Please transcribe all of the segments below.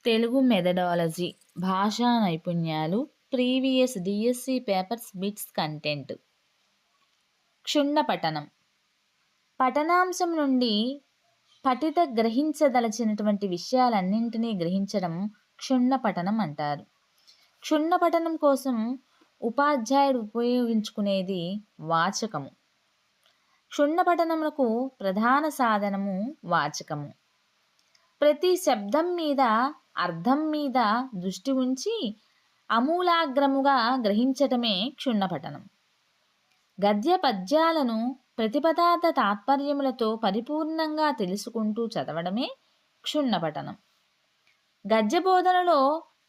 Telugu methodology, భాషా నైపుణ్యాలు, previous DSC papers bits content. క్షుణ్ణ పఠనం. పఠనాంశం నుండి గ్రహించదలచినటువంటి విషయాలన్నింటినీ గ్రహించడం క్షుణ్ణ పఠనం అంటారు. క్షుణ్ణ పఠనం కోసం ఉపాధ్యాయుడు ఉపయోగించుకునేది వాచకము. క్షుణ్ణ పఠనములకు ప్రధాన సాధనము వాచకము. ప్రతి శబ్దం మీద, అర్థం మీద దృష్టి ఉంచి అమూలాగ్రముగా గ్రహించటమే క్షుణ్ణపఠనం. గద్య పద్యాలను ప్రతిపదార్థ తాత్పర్యములతో పరిపూర్ణంగా తెలుసుకుంటూ చదవడమే క్షుణ్ణపఠనం. గద్య బోధనలో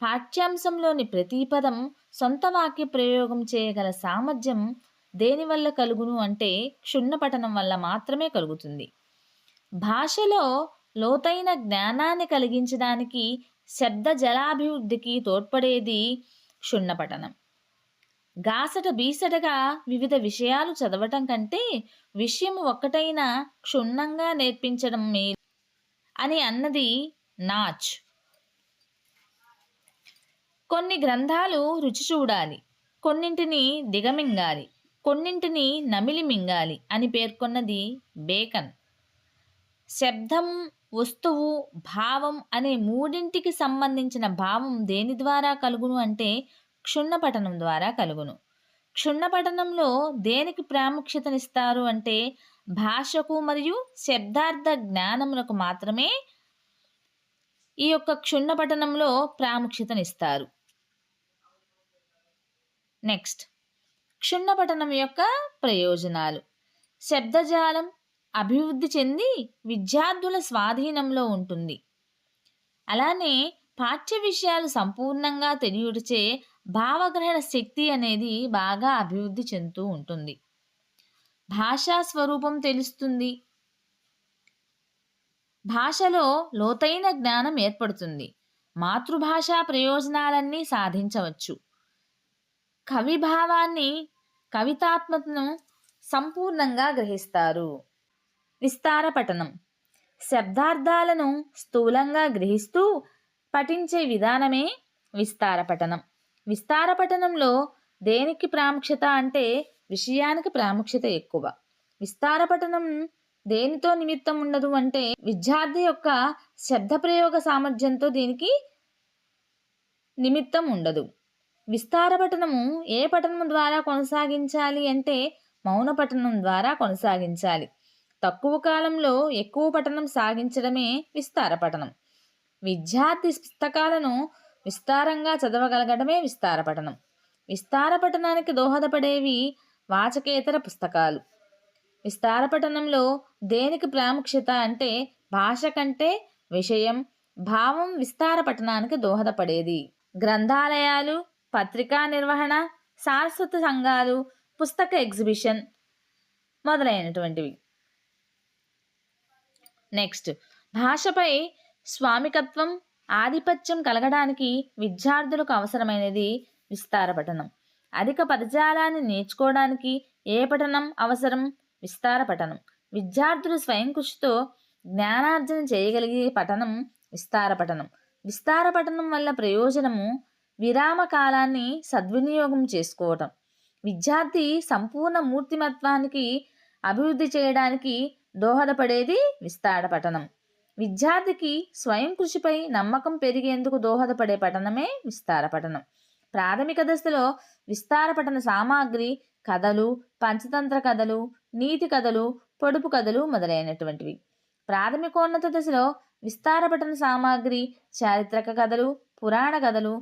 పాఠ్యాంశంలోని ప్రతి పదం సొంత వాక్య ప్రయోగం చేయగల సామర్థ్యం దేనివల్ల కలుగును అంటే క్షుణ్ణపఠనం వల్ల మాత్రమే కలుగుతుంది. భాషలో లోతైన జ్ఞానాన్ని కలిగించడానికి, శబ్ద జలాభివృద్ధికి తోడ్పడేది క్షుణ్ణపఠనం. గాసట బీసటగా వివిధ విషయాలు చదవటం కంటే విషయం ఒక్కటైనా క్షుణ్ణంగా నేర్పించడం మేలు అని అన్నది నాచ్. కొన్ని గ్రంథాలు రుచి చూడాలి, కొన్నింటిని దిగమింగాలి, కొన్నింటిని నమిలి మింగాలి అని పేర్కొన్నది బేకన్. శబ్దం, వస్తువు, భావం అనే మూడింటికి సంబంధించిన భావం దేని ద్వారా కలుగును అంటే క్షుణ్ణపఠనం ద్వారా కలుగును. క్షుణ్ణపఠనంలో దేనికి ప్రాముఖ్యతనిస్తారు అంటే భాషకు మరియు శబ్దార్థ జ్ఞానములకు మాత్రమే ఈ యొక్క క్షుణ్ణపఠనంలో ప్రాముఖ్యతనిస్తారు. నెక్స్ట్, క్షుణ్ణపఠనం యొక్క ప్రయోజనాలు. శబ్దజాలం అభివృద్ధి చెంది విద్యార్థుల స్వాధీనంలో ఉంటుంది. అలానే పాఠ్య విషయాలు సంపూర్ణంగా తెలియటచే భావగ్రహణ శక్తి అనేది బాగా అభివృద్ధి చెందుతూ ఉంటుంది. భాషా స్వరూపం తెలుస్తుంది. భాషలో లోతైన జ్ఞానం ఏర్పడుతుంది. మాతృభాషా ప్రయోజనాలన్నీ సాధించవచ్చు. కవి భావాన్ని, కవితాత్మతను సంపూర్ణంగా గ్రహిస్తారు. విస్తార పఠనం. శబ్దార్థాలను స్థూలంగా గ్రహిస్తూ పఠించే విధానమే విస్తార పఠనం. విస్తార పఠనంలో దేనికి ప్రాముఖ్యత అంటే విషయానికి ప్రాముఖ్యత ఎక్కువ. విస్తార పఠనం దేనితో నిమిత్తం ఉండదు అంటే విద్యార్థి యొక్క శబ్ద ప్రయోగ సామర్థ్యంతో దీనికి నిమిత్తం ఉండదు. విస్తార పఠనము ఏ పఠనము ద్వారా కొనసాగించాలి అంటే మౌన పఠనం ద్వారా కొనసాగించాలి. తక్కువ కాలంలో ఎక్కువ పఠనం సాగించడమే విస్తార పఠనం. విద్యార్థి పుస్తకాలను విస్తారంగా చదవగలగడమే విస్తార పఠనం. విస్తార పఠనానికి దోహదపడేవి వాచకేతర పుస్తకాలు. విస్తార పఠనంలో దేనికి ప్రాముఖ్యత అంటే భాష కంటే విషయం, భావం విస్తార పఠనానికి దోహదపడేది. గ్రంథాలయాలు, పత్రికా నిర్వహణ, సారస్వత సంఘాలు, పుస్తక ఎగ్జిబిషన్ మొదలైనటువంటివి. నెక్స్ట్, భాషపై స్వామికత్వం, ఆధిపత్యం కలగడానికి విద్యార్థులకు అవసరమైనది విస్తార పఠనం. అధిక పదజాలాన్ని నేర్చుకోవడానికి ఏ పఠనం అవసరం? విస్తార పఠనం. విద్యార్థులు స్వయం కృషితో జ్ఞానార్జన చేయగలిగే పఠనం విస్తార పఠనం. విస్తార పఠనం వల్ల ప్రయోజనము విరామ కాలాన్ని సద్వినియోగం చేసుకోవటం. విద్యార్థి సంపూర్ణ మూర్తిమత్వానికి అభివృద్ధి చేయడానికి దోహదపడేది విస్తార పఠనం. విద్యార్థికి స్వయం కృషిపై నమ్మకం పెరిగేందుకు దోహదపడే పఠనమే విస్తార పఠనం. ప్రాథమిక దశలో విస్తార పఠన సామాగ్రి కథలు, పంచతంత్ర కథలు, నీతి కథలు, పొడుపు కథలు మొదలైనటువంటివి. ప్రాథమికోన్నత దశలో విస్తార పఠన సామాగ్రి చారిత్రక కథలు, పురాణ కథలు,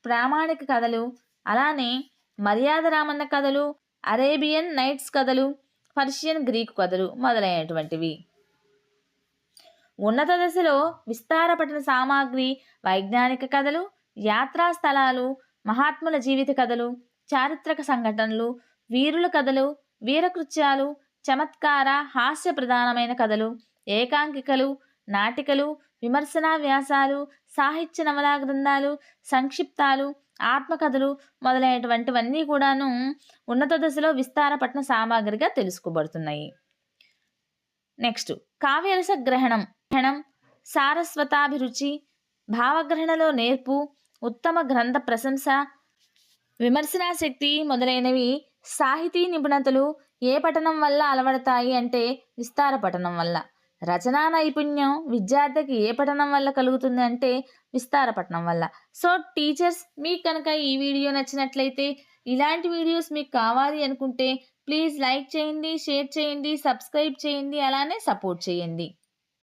ప్రామాణిక కథలు, అలానే మర్యాద రామన్న కథలు, అరేబియన్ నైట్స్ కథలు, పర్షియన్ గ్రీకు కథలు మొదలైనటువంటివి. ఉన్నత దశలో విస్తార పఠన సామాగ్రి వైజ్ఞానిక కథలు, యాత్రా స్థలాలు, మహాత్ముల జీవిత కథలు, చారిత్రక సంఘటనలు, వీరుల కథలు, వీరకృత్యాలు, చమత్కార హాస్య ప్రధానమైన కథలు, ఏకాంకికలు, నాటికలు, విమర్శనా వ్యాసాలు, సాహిత్య నవలా గ్రంథాలు, సంక్షిప్తాలు, ఆత్మకథలు మొదలైనటువంటివన్నీ కూడాను ఉన్నత దశలో విస్తార పఠన సామాగ్రిగా తెలుసుకోబడుతున్నాయి. నెక్స్ట్, కావ్యరస గ్రహణం, సారస్వతాభిరుచి, భావగ్రహణలో నేర్పు, ఉత్తమ గ్రంథ ప్రశంస, విమర్శనా శక్తి మొదలైనవి. సాహితీ నిపుణతలు ఏ పఠనం వల్ల అలవడతాయి అంటే విస్తార పఠనం వల్ల. రచనా నైపుణ్యం విద్యార్థికి ఏ పఠనం వల్ల కలుగుతుంది అంటే విస్తార పఠనం వల్ల. సో టీచర్స్, మీకు కనుక ఈ వీడియో నచ్చినట్లయితే, ఇలాంటి వీడియోస్ మీకు కావాలి అనుకుంటే ప్లీజ్ లైక్ చేయండి, షేర్ చేయండి, సబ్స్క్రైబ్ చేయండి, అలానే సపోర్ట్ చేయండి.